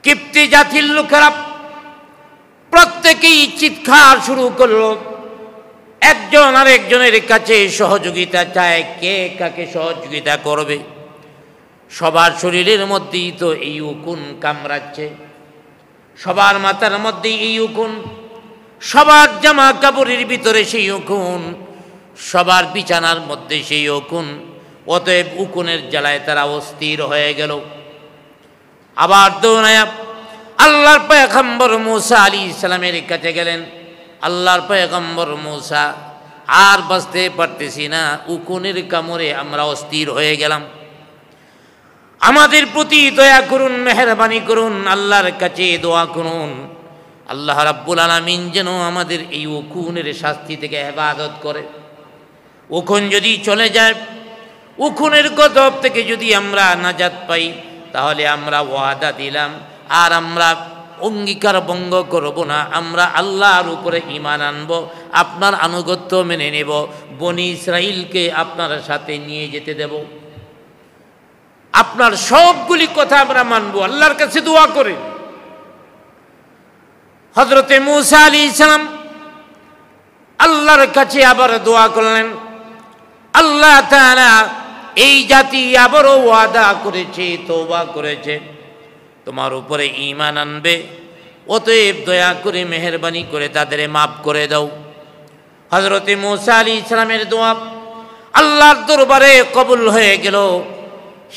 কিপ্তি জাতির লোকেরা প্রত্যেকেই চিৎকার শুরু করলো, একজন আরেকজনের কাছে সহযোগিতা চায়, কে কাকে সহযোগিতা করবে। সবার শরীরের মধ্যেই তো এই উকুন কামড়াচ্ছে, সবার মাথার মধ্যে এই উকুন, সবার জামা কাপড়ের ভিতরে সেই উকুন, সবার বিছানার মধ্যে সেই উকুন। অতএব উকুনের জ্বালায় তারা অস্থির হয়ে গেল। আবার দৌড়ায়া আল্লাহর পয়গম্বর মূসা আলাইহিস সালামের কাছে গেলেন। আল্লাহর পয়গম্বর মূসা, আর বাঁচতে পারতেছি না, উকুনের কামড়ে আমরা অস্থির হয়ে গেলাম, আমাদের প্রতি দয়া করুন, মেহেরবানি করুন, আল্লাহর কাছে দোয়া করুন, আল্লাহ রাব্বুল আলামিন যেন আমাদের এই উকুনের শাস্তি থেকে হেফাজত করে। উকুন যদি চলে যায়, উকুনের গজব থেকে যদি আমরা নাজাত পাই, তাহলে আমরা ওয়াদা দিলাম আর আমরা অঙ্গীকার ভঙ্গ করব না, আমরা আল্লাহর উপরে ঈমান আনব, আপনার আনুগত্য মেনে নেব, বনি ইসরাইলকে আপনার সাথে নিয়ে যেতে দেব, আপনার সবগুলি কথা আমরা মানব। আল্লাহর কাছে দোয়া করে হযরতে মূসা আলাইহিস সালাম আল্লাহর কাছে আবার দোয়া করলেন। আল্লাহ তাআলা এই জাতি আবারও ওয়াদা করেছে, তওবা করেছে, তোমার উপরে ঈমান আনবে, অতএব দয়া করে মেহেরবানি করে তাদের মাফ করে দাও। হযরতে মূসা আলাইহিস সালামের দোয়া আল্লাহর দরবারে কবুল হয়ে গেল।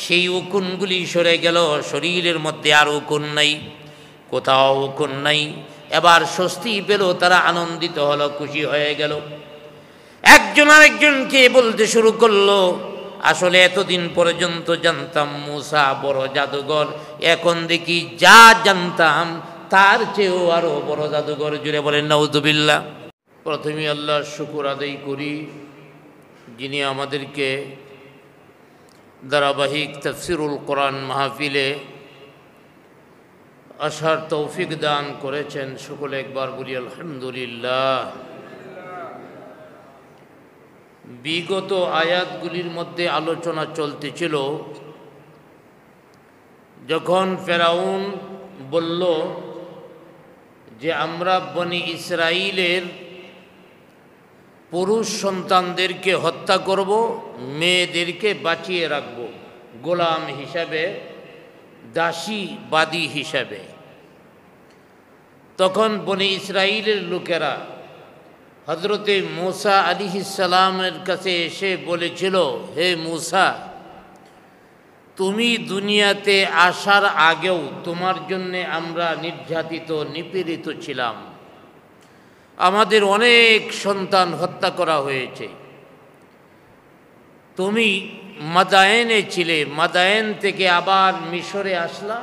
সেই উকুনগুলি সরে গেল, শরীরের মধ্যে আর উকুন নাই, কোথাও উকুন নাই। এবার স্বস্তি পেল, তারা আনন্দিত হলো, খুশি হয়ে গেল। একজন আরেকজনকে বলতে শুরু করলো, আসলে এতদিন পর্যন্ত জানতাম মূসা বড় জাদুঘর, এখন দেখি যা জানতাম তার চেয়েও আরো বড় জাদুঘর। জুড়ে বলেন নাউযুবিল্লাহ। প্রথমে আল্লাহর শুকর আদায় করি, যিনি আমাদেরকে ধারাবাহিক তাফসীরুল কোরআন মাহফিলে আসার তৌফিক দান করেছেন। সকলে একবার বলি আলহামদুলিল্লাহ। বিগত আয়াতগুলির মধ্যে আলোচনা চলতেছিল, যখন ফেরাউন বলল যে আমরা বনি ইসরাইলের পুরুষ সন্তানদেরকে হত্যা করব, মেয়েদেরকে বাঁচিয়ে রাখব গোলাম হিসাবে, দাসী বাদী হিসাবে, তখন বনি ইসরাইলের লোকেরা হযরতে মূসা আলাইহিস সালামের কাছে এসে বলেছিল, হে মূসা, তুমি দুনিয়াতে আসার আগেও তোমার জন্য আমরা নির্যাতিত নিপীড়িত ছিলাম, আমাদের অনেক সন্তান হত্যা করা হয়েছে। তুমি মাদায়েনে ছিলে, মাদায়েন থেকে আবার মিশরে আসলা,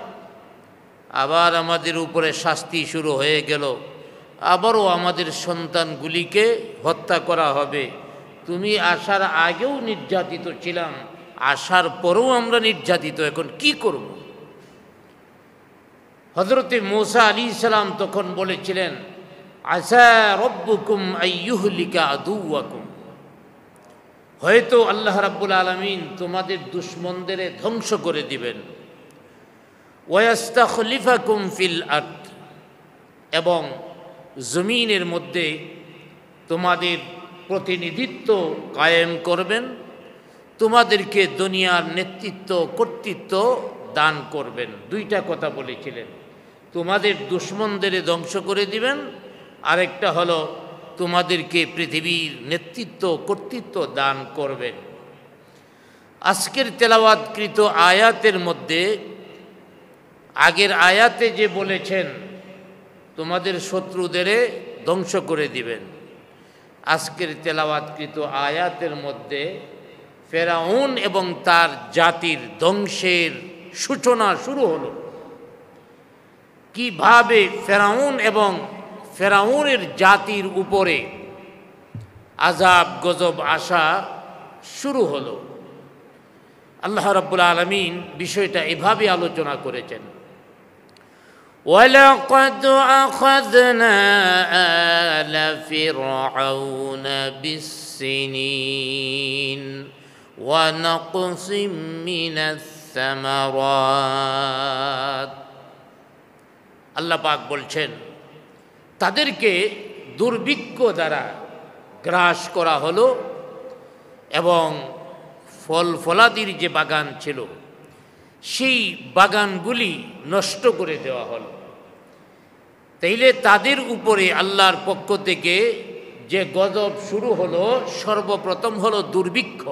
আবার আমাদের উপরে শাস্তি শুরু হয়ে গেল, আবারও আমাদের সন্তানগুলিকে হত্যা করা হবে। তুমি আসার আগেও নির্যাতিত ছিলাম, আসার পরেও আমরা নির্যাতিত, এখন কি করব? হযরতে মূসা আলাইহিস সালাম তখন বলেছিলেন, আসা রব্বুকুম আইয়ুহলিকা আদুওয়াকুম, হয়তো আল্লাহ রাব্বুল আলামিন তোমাদের দুশমনদের ধ্বংস করে দিবেন, ওয়াস্তাখলিফাকুম ফিল আরদ, এবং জমিনের মধ্যে তোমাদের প্রতিনিধিত্ব কায়েম করবেন, তোমাদেরকে দুনিয়ার নেতৃত্ব কর্তৃত্ব দান করবেন। দুইটা কথা বলেছিলেন, তোমাদের দুশমনদের ধ্বংস করে দিবেন, আরেকটা হলো তোমাদেরকে পৃথিবীর নেতৃত্ব কর্তৃত্ব দান করবেন। আজকের তেলাওয়াতকৃত আয়াতের মধ্যে আগের আয়াতে যে বলেছেন তোমাদের শত্রুদের ধ্বংস করে দিবেন, আজকের তেলাওয়াতকৃত আয়াতের মধ্যে ফেরাউন এবং তার জাতির ধ্বংসের সূচনা শুরু হলো। কিভাবে ফেরাউন এবং ফেরাউনের জাতির উপরে আযাব গজব আসা শুরু হলো, আল্লাহ রাব্বুল আলামিন বিষয়টা এভাবে আলোচনা করেছেন। وَلَقَدْ أَخَذْنَا آلَ فِرْعَوْنَ بِالسِّنِينِ وَنَقْصٍ مِّنَ الثَّمَرَاتِ আল্লাহ পাক বলছেন তাদেরকে দুর্ভিক্ষ দ্বারা গ্রাস করা হলো এবং ফল ফলাদির যে বাগান ছিল সেই বাগানগুলি নষ্ট করে দেওয়া হলো। তাইলে তাদের উপরে আল্লাহর পক্ষ থেকে যে গজব শুরু হলো, সর্বপ্রথম হলো দুর্ভিক্ষ।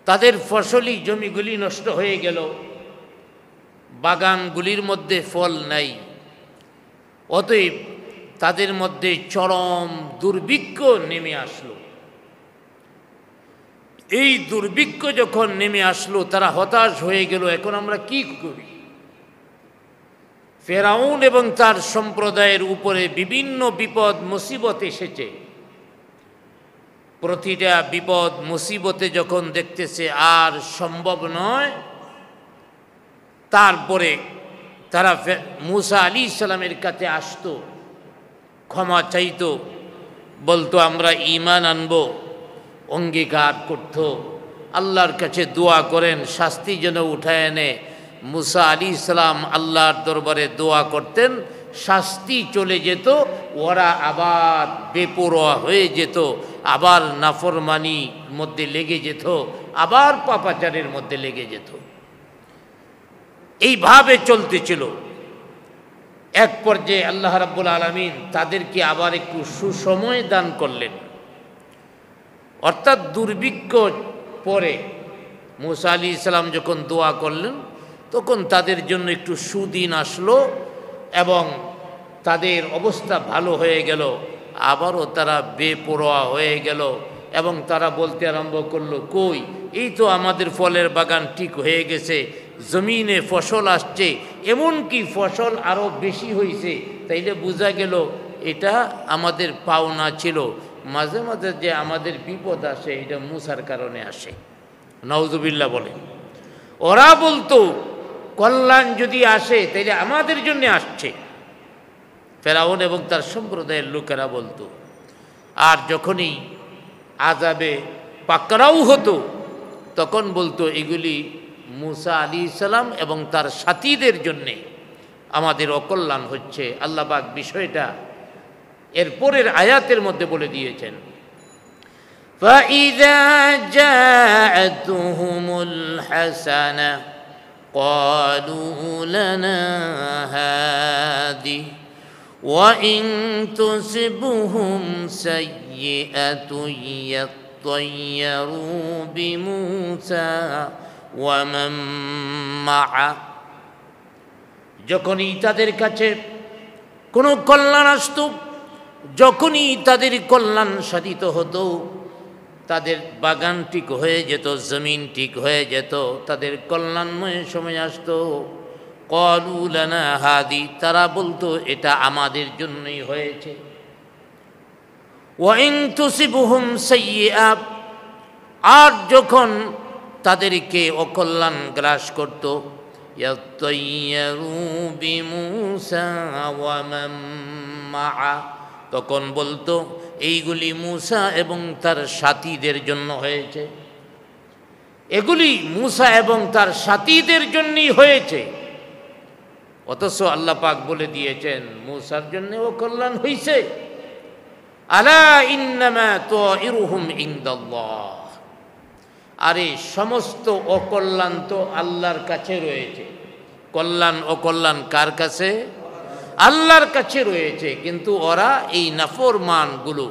তাদের ফসলি জমিগুলি নষ্ট হয়ে গেল, বাগানগুলির মধ্যে ফল নাই, অতএব তাদের মধ্যে চরম দুর্ভিক্ষ নেমে আসলো। এই দুর্ভিক্ষ যখন নেমে আসলো তারা হতাশ হয়ে গেল, এখন আমরা কি করি? ফেরাউন এবং তার সম্প্রদায়ের উপরে বিভিন্ন বিপদ মুসিবত এসেছে। প্রতিটা বিপদ মুসিবতে যখন দেখতেছে আর সম্ভব নয়, তারপরে তারা মুসা আলাইহিস সালামের কাছে আসতো, ক্ষমা চাইতো, বলতো আমরা ঈমান আনবো, অঙ্গীকার করত, আল্লাহর কাছে দোয়া করেন শাস্তি যেন উঠায় এনে। মুসা আলাইহিস সালাম আল্লাহর দরবারে দোয়া করতেন, শাস্তি চলে যেত, ওরা আবার বেপরোয়া হয়ে যেত, আবার নাফরমানির মধ্যে লেগে যেত, আবার পাপাচারের মধ্যে লেগে যেত। এইভাবে চলতেছিল। এক পর্যায়ে আল্লাহ রাব্বুল আলামিন তাদেরকে আবার একটু সুসময় দান করলেন। অর্থাৎ দুর্ভিক্ষ পরে মুসা আলাইহিস সালাম যখন দোয়া করলেন তখন তাদের জন্য একটু সুদিন আসলো এবং তাদের অবস্থা ভালো হয়ে গেল। আবারও তারা বেপরোয়া হয়ে গেল এবং তারা বলতে আরম্ভ করলো, কই, এই তো আমাদের ফলের বাগান ঠিক হয়ে গেছে, জমিনে ফসল আসছে, এমনকি ফসল আরও বেশি হয়েছে, তাইলে বোঝা গেল এটা আমাদের পাওনা ছিল। মাঝে মাঝে যে আমাদের বিপদ আসে এটা মুসার কারণে আসে। নাউজুবিল্লাহ বলে। ওরা বলতো কল্যাণ যদি আসে তাইলে আমাদের জন্য আসছে, ফেরাউন এবং তার সম্প্রদায়ের লোকেরা বলতো। আর যখনই আযাবে পাকড়াও হতো তখন বলতো এগুলি মুসা আলাইহিস সালাম এবং তার সাথীদের জন্যে আমাদের অকল্যাণ হচ্ছে। আল্লাহ পাক বিষয়টা এরপরের আয়াতের মধ্যে বলে দিয়েছেন, فَإِذَا جَاءَتْهُمُ الْحَسَنَةُ قَالُوا لَنَا هَٰذِهِ وَإِن تُصِبْهُمْ سَيِّئَةٌ يَطَّيَّرُوا بِمُوسَى وَمَن مَّعَهُ। যখনই তাদের কাছে কোনো কল্যাণ আসত, যখনই তাদের কল্যাণ সাধিত হতো, তাদের বাগান ঠিক হয়ে যেত, জমিন ঠিক হয়ে যেত, তাদের কল্যাণময় সময় আসতো, ক্বালু লানা হাদি, তারা বলতো এটা আমাদের জন্যই হয়েছে। ওয়া ইন তুসিবহুম সাইয়্যা, আর যখন তাদেরকে অকল্যাণ গ্রাস করত, ইয়াতাইয়ারু বিমূসা ওয়া মান মা'a, তখন বলতো এইগুলি মুসা এবং তার সাথীদের জন্য হয়েছে, এগুলি মুসা এবং তার সাথীদের জন্যই হয়েছে। অথচ আল্লাহ পাক বলে দিয়েছেন মুসার জন্য অকল্যাণ হয়েছে। আলা ইন্নামা তাইরুহুম ইনদাল্লাহ, আরে সমস্ত অকল্যাণ তো আল্লাহর কাছে রয়েছে। কল্যাণ অকল্যাণ কার কাছে? আল্লাহর কাছে রয়েছে। কিন্তু ওরা এই নাফরমানগুলো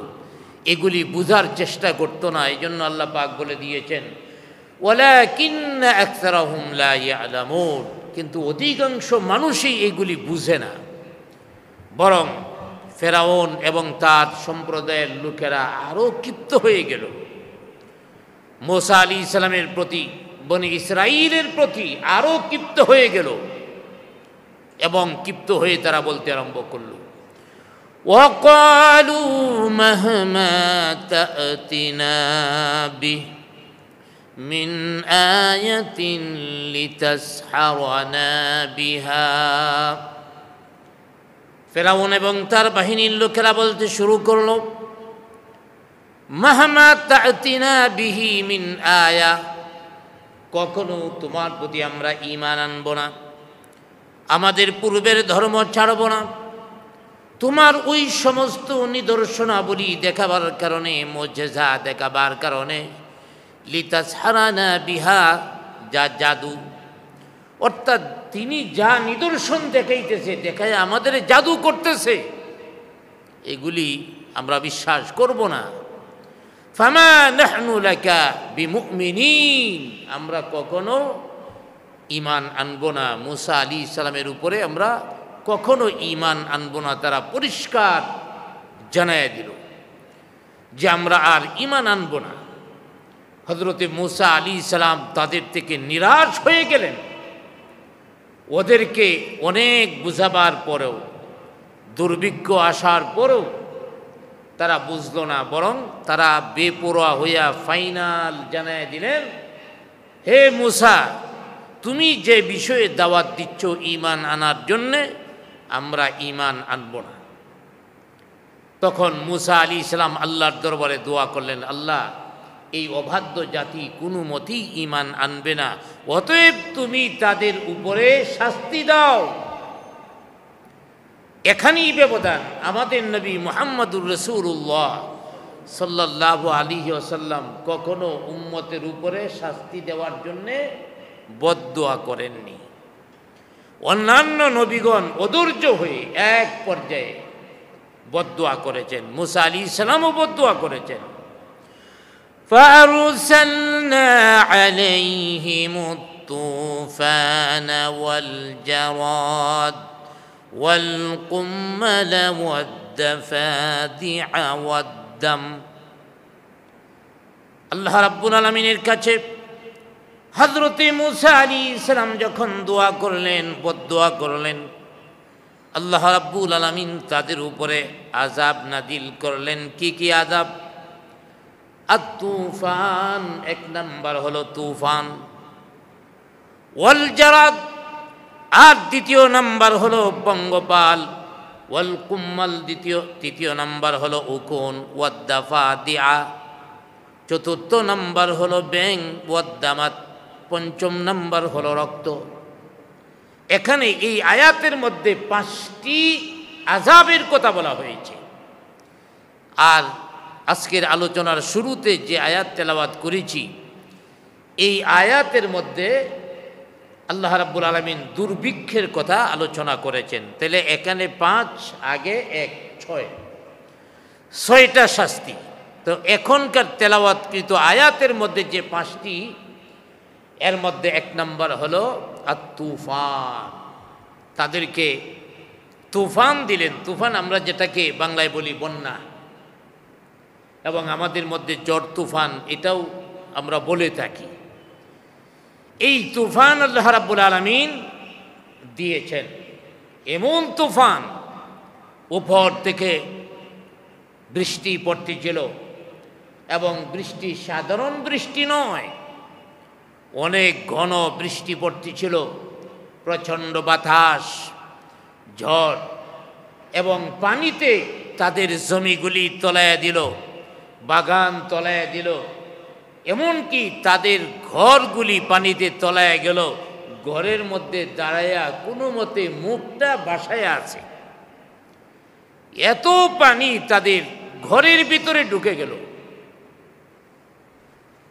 এগুলি বুঝার চেষ্টা করতো না। এই জন্য আল্লাহ পাক বলে দিয়েছেন ওয়ালাকিন্না আকসারাহুম লা ইয়ালামুন, কিন্তু অধিকাংশ মানুষই এগুলি বুঝে না। বরং ফেরাউন এবং তার সম্প্রদায়ের লোকেরা আরও ক্ষিপ্ত হয়ে গেল। মুসা আলাইহিস সালামের প্রতি, বনি ইসরাঈলের প্রতি আরও ক্ষিপ্ত হয়ে গেল এবং ক্ষিপ্ত হয়ে তারা বলতে আরম্ভ করল, ওয়াকালু মাহমা তা'তিনা বিহি মিন আয়াতিন লিতাসহারানা বিহা। ফেরাউন এবং তার বাহিনীর লোকেরা বলতে শুরু করল, মাহমা তা'তিনা বিহি মিন আয়া, কখনো তোমার প্রতি আমরা ঈমান আনব না, আমাদের পূর্বের ধর্ম ছাড়ব না। তোমার ওই সমস্ত নিদর্শনাবলী দেখাবার কারণে, মুজেজা দেখাবার কারণে, লিতাসহারানা বিহা, যা জাদু, অর্থাৎ তিনি যা নিদর্শন দেখাইতেছে, দেখায় আমাদের জাদু করতেছে, এগুলি আমরা বিশ্বাস করব না। ফামা নাহনু লাকা বিমুমিনিন, আমরা কখনো ঈমান আনব না। মুসা আলাইহিস সালামের উপরে আমরা কখনো ঈমান আনব না। তারা পরিষ্কার জানায় দিল যে আমরা আর ঈমান আনব না। হযরতে মুসা আলাইহিস সালাম তাদের থেকে নিরাশ হয়ে গেলেন। ওদেরকে অনেক বুঝাবার পরেও, দুর্ভিক্ষ আসার পরেও তারা বুঝল না, বরং তারা বেপরোয়া হইয়া ফাইনাল জানায় দিলেন, হে মুসা, তুমি যে বিষয়ে দাওয়াত দিচ্ছ ঈমান আনার জন্যে, আমরা ঈমান আনব না। তখন মুসা আলাইহিস সালাম আল্লাহর দরবারে দোয়া করলেন, আল্লাহ, এই অবাধ্য জাতি কোনো মতেই ঈমান আনবে না, অতএব তুমি তাদের উপরে শাস্তি দাও। এখানেই ব্যবধান। আমাদের নবী মুহাম্মদুর রাসূলুল্লাহ সাল্লাল্লাহু আলাইহি ওয়াসাল্লাম কখনো উম্মতের উপরে শাস্তি দেওয়ার জন্যে বদদোয়া করেননি। অন্যান্য নবীগণ অধৈর্য হয়ে এক পর্যায়ে বদদোয়া করেছেন। মুসা আলাইহিস সালামও বদদোয়া করেছেন। فأرسلنا عليهم الطوفان والجراد والقمل والضفادع والدم। আল্লাহ রাব্বুল আলামিনের কাছে হযরতে মুসা আলাইহিস সালাম যখন দোয়া করলেন, বদদোয়া করলেন, আল্লাহ রাব্বুল আলামিন তাদের উপরে আযাব নাজিল করলেন। কি কি আযাব? তুফান, এক নাম্বার হলো তুফান, ওয়াল জারাদ, আর দ্বিতীয় নাম্বার হলো পঙ্গপাল, ওয়াল কুম্মাল, তৃতীয় নাম্বার হলো উকুন, ওয়াদ্দাফাদিআ, চতুর্থ নাম্বার হলো ব্যাং, ওয়াদ্দামাত, পঞ্চম নাম্বার হলো রক্ত। এখানে এই আয়াতের মধ্যে 5টি আযাবের কথা বলা হয়েছে। আর আজকের আলোচনার শুরুতে যে আয়াত তেলাওয়াত করেছি, এই আয়াতের মধ্যে আল্লাহ রাব্বুল আলামিন দুর্ভিক্ষের কথা আলোচনা করেছেন। তাহলে এখানে 5, আগে 1, 6টা শাস্তি। তো এখনকার তেলাওয়াতকৃত আয়াতের মধ্যে যে 5টি, এর মধ্যে 1 নাম্বার হলো তুফান। তাদেরকে তুফান দিলেন। তুফান আমরা যেটাকে বাংলায় বলি বন্যা, এবং আমাদের মধ্যে ঝড় তুফান এটাও আমরা বলে থাকি। এই তুফান আল্লাহ রাব্বুল আলামিন দিয়েছেন। এমন তুফান, উপর থেকে বৃষ্টি পড়তেছিল, এবং বৃষ্টি সাধারণ বৃষ্টি নয়, অনেক ঘন বৃষ্টি পড়তেছিল, প্রচণ্ড বাতাস, ঝড়, এবং পানিতে তাদের জমিগুলি তলায়া দিল, বাগান তলায়া দিল, এমনকি তাদের ঘরগুলি পানিতে তলায়া গেল। ঘরের মধ্যে দাঁড়ায়া কোনো মতে মুখটা বাসায় আছে, এত পানি তাদের ঘরের ভিতরে ঢুকে গেল।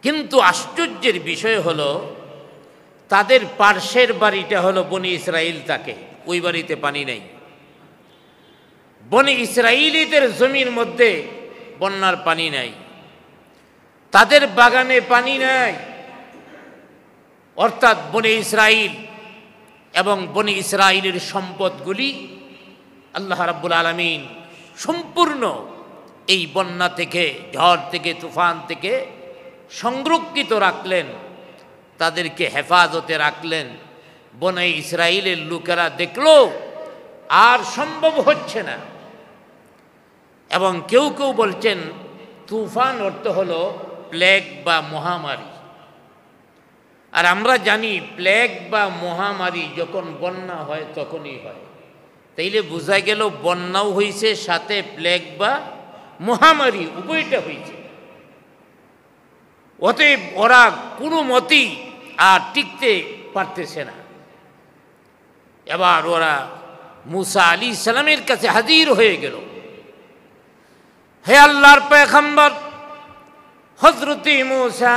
কিন্তু আশ্চর্যের বিষয় হলো, তাদের পার্শ্বের বাড়িটা হলো বনি ইসরাইল, থাকে ওই বাড়িতে পানি নেই। বনি ইসরাইলীদের জমির মধ্যে বন্যার পানি নাই, তাদের বাগানে পানি নাই। অর্থাৎ বনি ইসরাইল এবং বনি ইসরাইলের সম্পদগুলি আল্লাহ রাব্বুল আলামিন সম্পূর্ণ এই বন্যা থেকে, ঝড় থেকে, তুফান থেকে সংরক্ষিত রাখলেন, তাদেরকে হেফাজতে রাখলেন। বনি ইসরাইলের লোকেরা দেখলো আর সম্ভব হচ্ছে না। এবং কেউ কেউ বলছেন তুফান অর্থ হলো প্লেগ বা মহামারী। আর আমরা জানি প্লেগ বা মহামারী যখন বন্যা হয় তখনই হয়। তাইলে বোঝা গেল বন্যাও হয়েছে, সাথে প্লেগ বা মহামারী উভয়টা হয়েছে। অতএব ওরা কোনো মতেই আর টিকতে পারতেছে না। এবার ওরা মুসা আলাইহিস সালামের কাছে হাজির হয়ে গেল। হে আল্লাহর পয়গম্বর হযরতে মুসা,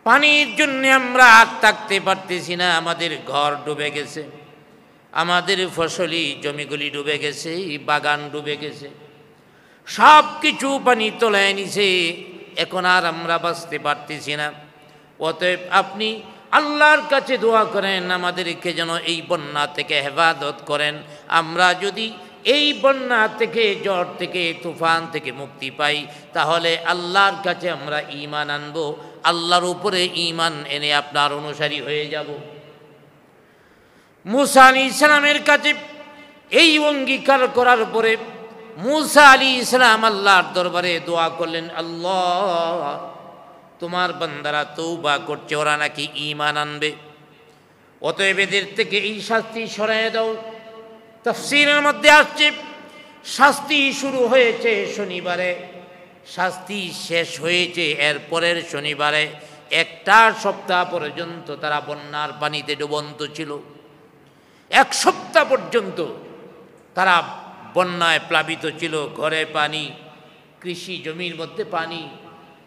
পানির জন্য আমরা আর থাকতে পারতেছি না, আমাদের ঘর ডুবে গেছে, আমাদের ফসলি জমিগুলি ডুবে গেছে, বাগান ডুবে গেছে, সব কিছু পানি তলায় নিছে, এখন আর আমরা বাঁচতে পারতেছি না। অতএব আপনি আল্লাহর কাছে দোয়া করেন আমাদেরকে যেন এই বন্যা থেকে হেফাজত করেন। আমরা যদি এই বন্যা থেকে, ঝড় থেকে, তুফান থেকে মুক্তি পাই, তাহলে আল্লাহর কাছে আমরা ঈমান আনব, আল্লাহর উপরে ঈমান এনে আপনার অনুসারী হয়ে যাব। মুসা আলাইহিস সালামের কাছে এই অঙ্গীকার করার পরে মুসা আলাইহিস সালাম আল্লাহর দরবারে দোয়া করলেন, আল্লাহ তোমার বান্দারা তওবা করছে, ওরা নাকি ঈমান আনবে, অতএব এদের থেকে এই শাস্তি সরাইয়া দাও। তাফসীরের মধ্যে আসছে শাস্তি শুরু হয়েছে শনিবারে, শাস্তি শেষ হয়েছে এর পরের শনিবারে। একটা সপ্তাহ পর্যন্ত তারা বন্যার পানিতে ডুবন্ত ছিল। এক সপ্তাহ পর্যন্ত তারা বন্যায় প্লাবিত ছিল। ঘরে পানি, কৃষি জমির মধ্যে পানি,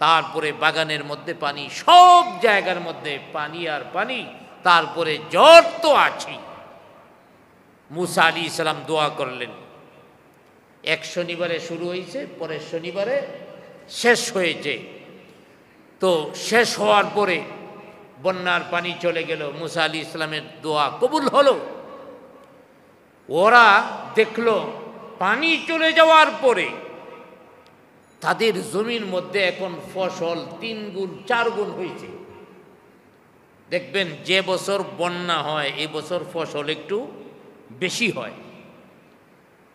তারপরে বাগানের মধ্যে পানি, সব জায়গার মধ্যে পানি আর পানি, তারপরে জ্বর তো আছেই। মুসা আলাইহিস সালাম দোয়া করলেন। এক শনিবারে শুরু হয়েছে, পরের শনিবারে শেষ হয়েছে। তো শেষ হওয়ার পরে বন্যার পানি চলে গেল, মুসা আলাইহিস সালামের দোয়া কবুল হলো। ওরা দেখলো পানি চলে যাওয়ার পরে তাদের জমির মধ্যে এখন ফসল 3 গুণ 4 গুণ হয়েছে। দেখবেন যে বছর বন্যা হয় এই বছর ফসল একটু বেশি হয়।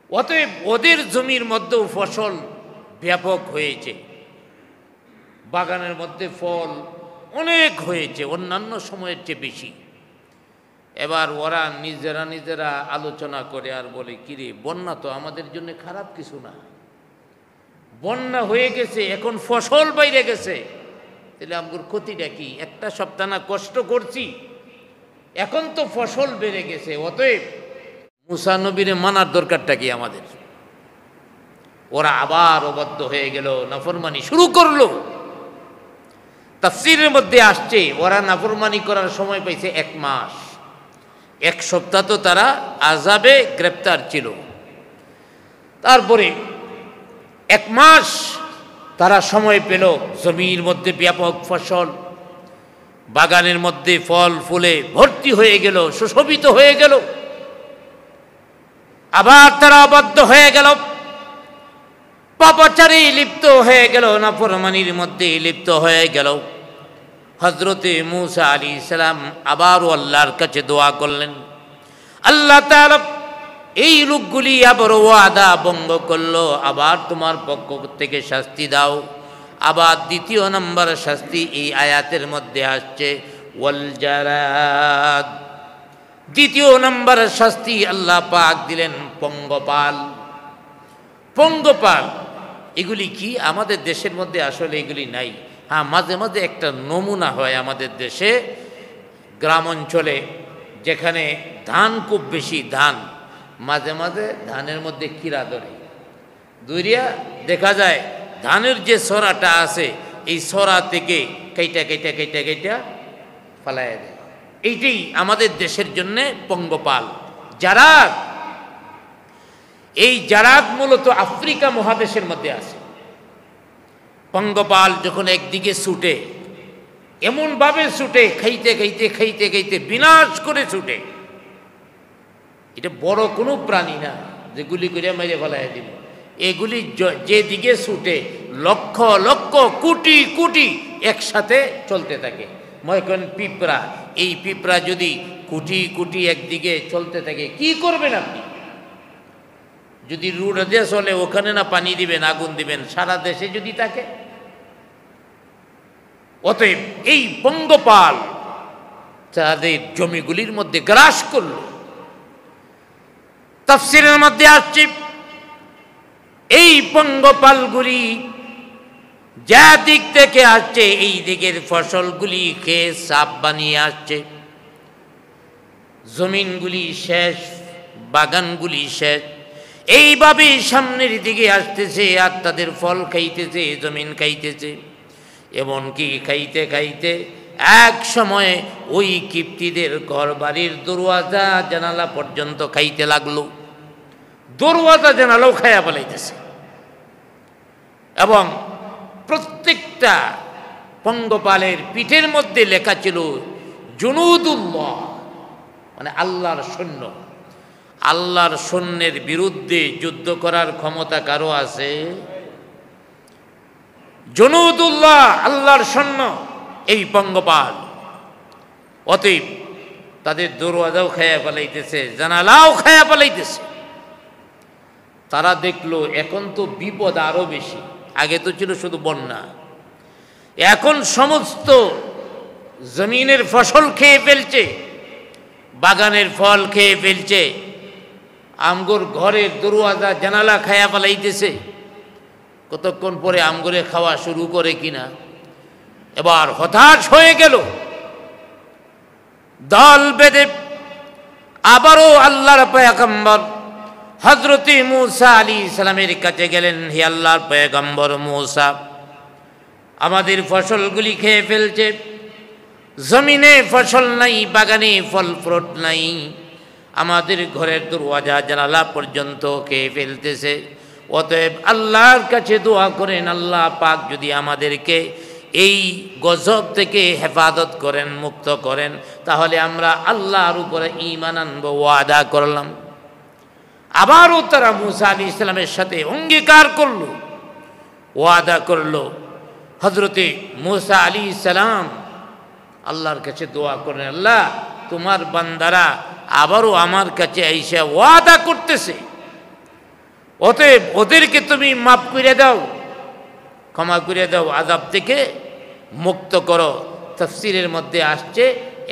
অতএব ওদের জমির মধ্যেও ফসল ব্যাপক হয়েছে, বাগানের মধ্যে ফল অনেক হয়েছে, অন্যান্য সময়ের চেয়ে বেশি। এবার ওরা নিজেরা আলোচনা করে আর বলে, কিরে বন্যা তো আমাদের জন্য খারাপ কিছু না, বন্যা হয়ে গেছে, এখন ফসল বাইরে গেছে, তাহলে আমাদের ক্ষতিটা কি? একটা সপ্তাহ না কষ্ট করছি, এখন তো ফসল বেড়ে গেছে, অতএব মুসা নবীরে মানার দরকারটা কি আমাদের? ওরা আবার অবাধ্য হয়ে গেল, নাফরমানি শুরু করলো। তাফসীরের মধ্যে আসছে ওরা নাফরমানি করার সময় পাইছে 1 মাস। 1 সপ্তাহ তো তারা আযাবে গ্রেপ্তার ছিল, তারপরে 1 মাস তারা সময় পেল। জমির মধ্যে ব্যাপক ফসল, বাগানের মধ্যে ফল ফুলে ভর্তি হয়ে গেল, সুশোভিত হয়ে গেল। আবার তারা অবাধ্য হয়ে গেল, পাপাচারে লিপ্ত হয়ে গেল, নাফরমানির মধ্যে লিপ্ত হয়ে গেল। হযরতে মুসা আলাইহিস সালাম আবারও আল্লাহর কাছে দোয়া করলেন, আল্লাহ তাআলা এই লোকগুলি আবার ওয়াদা ভঙ্গ করলো, আবার তোমার পক্ষ থেকে শাস্তি দাও। আবার দ্বিতীয় নম্বর শাস্তি এই আয়াতের মধ্যে আসছে, ওয়াল জারাদ। দ্বিতীয় নম্বর শাস্তি আল্লাহ পাক দিলেন পঙ্গপাল। পঙ্গপাল এগুলি কি? আমাদের দেশের মধ্যে আসলে এগুলি নাই। হ্যাঁ, মাঝে মাঝে একটা নমুনা হয় আমাদের দেশে, গ্রাম অঞ্চলে যেখানে ধান খুব বেশি, ধান মাঝে মাঝে ধানের মধ্যে কীড়া ধরে, দৌড়িয়া দেখা যায় ধানের যে সরাটা আছে এই সরা থেকে কেইটা ফালাইয়া দেয়। এইটাই আমাদের দেশের জন্যে পঙ্গপাল। জারাদ, এই জারাদ মূলত আফ্রিকা মহাদেশের মধ্যে আছে। পঙ্গপাল যখন একদিকে ছুটে, এমনভাবে ছুটে, খাইতে বিনাশ করে ছুটে। এটা বড় কোনো প্রাণী না যে গুলি করে মেরে ফেলাই দিব। এগুলি যেদিকে ছুটে লক্ষ লক্ষ কোটি কোটি একসাথে চলতে থাকে। মনে করেন পিঁপড়া, এই পিঁপড়া যদি কোটি কোটি একদিকে চলতে থাকে কি করবেন আপনি? যদি রোড দিয়ে চলে ওখানে না পানি দিবেন, আগুন দিবেন, সারা দেশে যদি থাকে। অতএব এই পঙ্গপাল তাদের জমিগুলির মধ্যে গ্রাস করল। তাফসীরের মধ্যে আসছে এই পঙ্গপালগুলি যা দিক থেকে আসছে এই দিকের ফসলগুলি খেয়ে সাপ বানিয়ে আসছে। জমিনগুলি শেষ, বাগানগুলি শেষ। এইভাবে সামনের দিকে আসতেছে আর তাদের ফল খাইতেছে, জমিন খাইতেছে। এমনকি খাইতে খাইতে এক সময় ওই কিপ্তিদের ঘর বাড়ির দরওয়াজা জানালা পর্যন্ত খাইতে লাগলো। দরওয়াজা জানালাও খাইয়া ফেলাইতেছে। এবং প্রত্যেকটা পঙ্গপালের পিঠের মধ্যে লেখা ছিল জুনুদুল্লাহ, মানে আল্লাহর সৈন্য। আল্লাহর সৈন্যের বিরুদ্ধে যুদ্ধ করার ক্ষমতা কারো আছে? জুনুদুল্লাহ, আল্লাহর সৈন্য এই পঙ্গপাল। অতএব তাদের দরওয়াজাও খাইয়া ফেলাইতেছে, জানালাও খাইয়া ফেলাইতেছে। তারা দেখলো এখন তো বিপদ আরো বেশি। আগে তো ছিল শুধু বন্যা, এখন সমস্ত জমিনের ফসল খেয়ে ফেলছে, বাগানের ফল খেয়ে ফেলছে, আমগোর ঘরের দরওয়াজা জানালা খায়া ফেলাইতেছে। কতক্ষণ পরে আমগরে খাওয়া শুরু করে কিনা। এবার হতাশ হয়ে গেল, দল বেঁধে আবারও আল্লাহর পয়গম্বর হযরতে মূসা আলাইহিস সালামের কাছে গেলেন। হে আল্লাহর পয়গম্বর মূসা, আমাদের ফসলগুলি খেয়ে ফেলছে, জমিনে ফসল নাই, বাগানে ফল ফ্রুট নাই, আমাদের ঘরের দরওয়াজা জানালা পর্যন্ত খেয়ে ফেলতেছে। অতএব আল্লাহর কাছে দোয়া করেন, আল্লাহ পাক যদি আমাদেরকে এই গজব থেকে হেফাজত করেন, মুক্ত করেন, তাহলে আমরা আল্লাহর উপরে ঈমান আনবো, ওয়াদা করলাম। আবারও তারা মূসা আলাইহিস সালামের সাথে অঙ্গীকার করলো, ওয়াদা করলো। হযরতে মূসা আলাইহিস সালাম আল্লাহর কাছে দোয়া করেন, আল্লাহ তোমার বান্দারা আবারও আমার কাছে আইসা ওয়াদা করতেছে, অতএব ওদেরকে তুমি মাফ করে দাও, ক্ষমা করে দাও, আযাব থেকে মুক্ত করো। তাফসীরের মধ্যে আসছে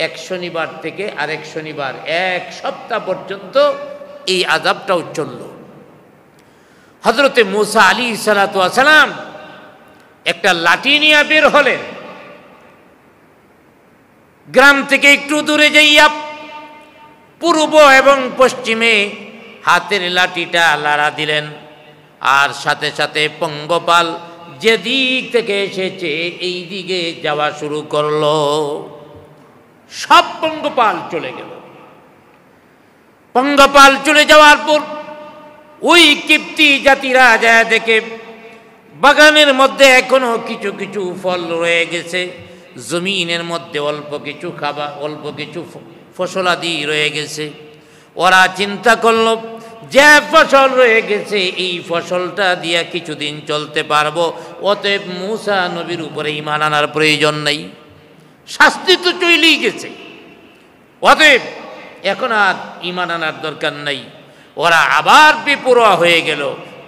এক শনিবার থেকে আরেক শনিবার, এক সপ্তাহ পর্যন্ত এই আযাবটাও চলল। হযরতে মূসা আলাইহিস সালাতু ওয়াস সালাম একটা লাঠি নিয়ে বের হলেন। গ্রাম থেকে একটু দূরে যাইয়া পূর্ব এবং পশ্চিমে হাতের লাঠিটা লাড়া দিলেন, আর সাথে সাথে পঙ্গপাল যেদিক থেকে এসেছে এই দিকে যাওয়া শুরু করলো। সব পঙ্গপাল চলে গেল। পঙ্গপাল চলে যাওয়ার পর ওই কিপ্তি জাতিরা যায় দেখে বাগানের মধ্যে এখনো কিছু কিছু ফল রয়ে গেছে, জমিনের মধ্যে অল্প কিছু খাবার, অল্প কিছু ফসলাদি রয়ে গেছে। ওরা চিন্তা করলো যে ফসল রয়ে গেছে এই ফসলটা দিয়া কিছুদিন চলতে পারবো, অতএব মূসা নবীর উপরে ঈমান আনার প্রয়োজন নেই, শাস্তি তো চলেই গেছে, অতএব এখন আর ঈমান আনার দরকার নাই। ওরা আবার বেপরোয়া হয়ে গেল,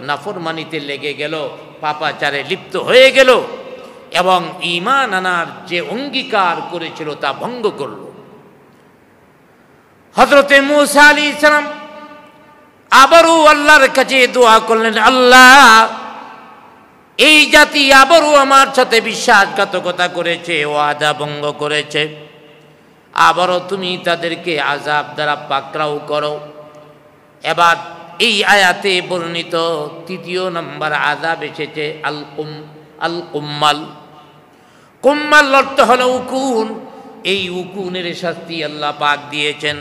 নাফরমানিতে লেগে গেল, পাপাচারে লিপ্ত হয়ে গেল এবং ঈমান আনার যে অঙ্গীকার করেছিল তা ভঙ্গ করল। হযরতে মূসা আলাইহিস সালাম আবারও আল্লাহর কাছে দোয়া করলেন, আল্লাহ এই জাতি আবারও আমার সাথে বিশ্বাসঘাতকতা করেছে, ওয়াদা ভঙ্গ করেছে, আবারও তুমি তাদেরকে আযাব দ্বারা পাকড়াও করো। এবার এই আয়াতে বর্ণিত তৃতীয় নম্বর আযাব এসেছে আল কুম্মাল। কুম্মাল অর্থ হলো উকুন। এই উকুনের শাস্তি আল্লাহ পাক দিয়েছেন।